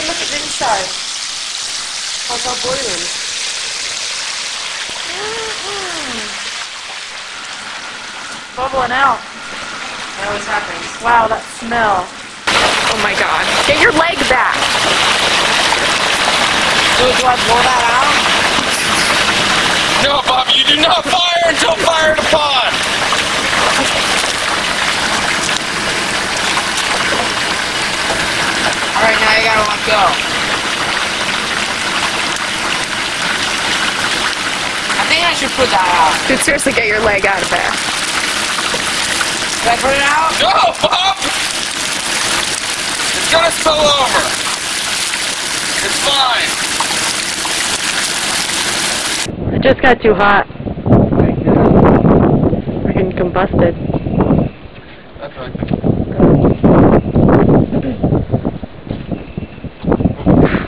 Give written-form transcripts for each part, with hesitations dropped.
look at the inside. How's our boiling? Bubbling out. That always happens. Wow, that smell. Oh my god. Get your leg back! So do I blow that out? No, Bob, you do not fire until fired upon! Alright, now you gotta let go. I think I should put that out. Dude, seriously, get your leg out of there. Should I put it out? No, Bob! It's gonna spill over. It's fine. It just got too hot. Freaking combusted. That's right.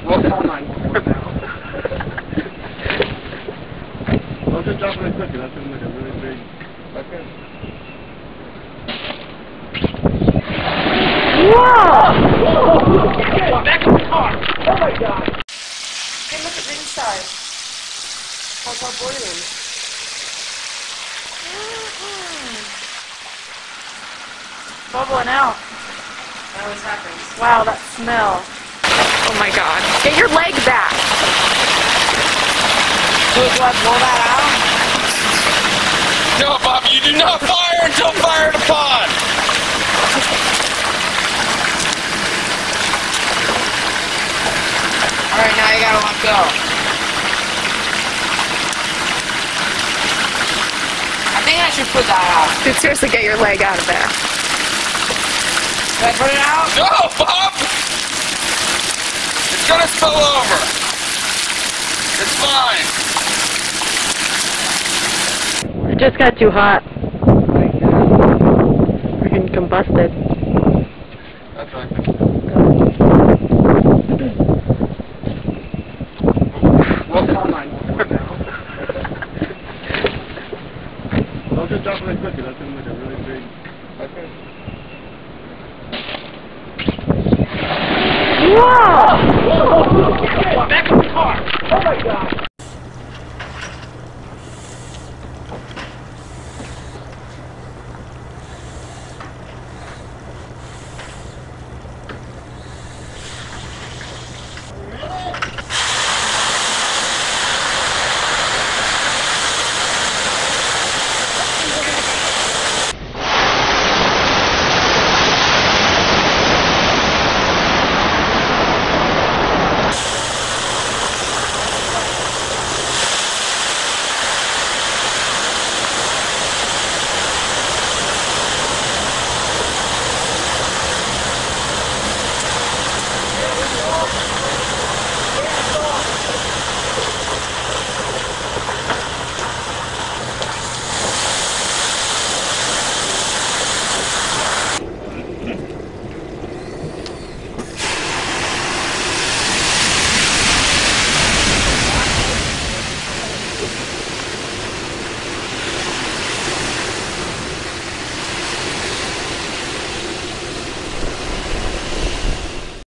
Well, call 911 now. I'll just drop it in quick. That's gonna make a really big. Okay. Whoa! Back in the car! Oh my god! Hey, look at the inside. How's our boiling? Bubbling out. That always happens. Wow, that smell. Oh my god. Get your leg back! So do I blow that out? No, Bob, you do not fire until fired upon! Alright, now you gotta let go. I think I should put that out. Dude, seriously, get your leg out of there. Should I put it out? No, Bob! It's gonna spill over. It's fine. It just got too hot. Freaking combusted. That's right. Well, call 911 now. I'll just drop it in quick. That's gonna make a really big. Okay. Whoa! Back in the car! Oh my god!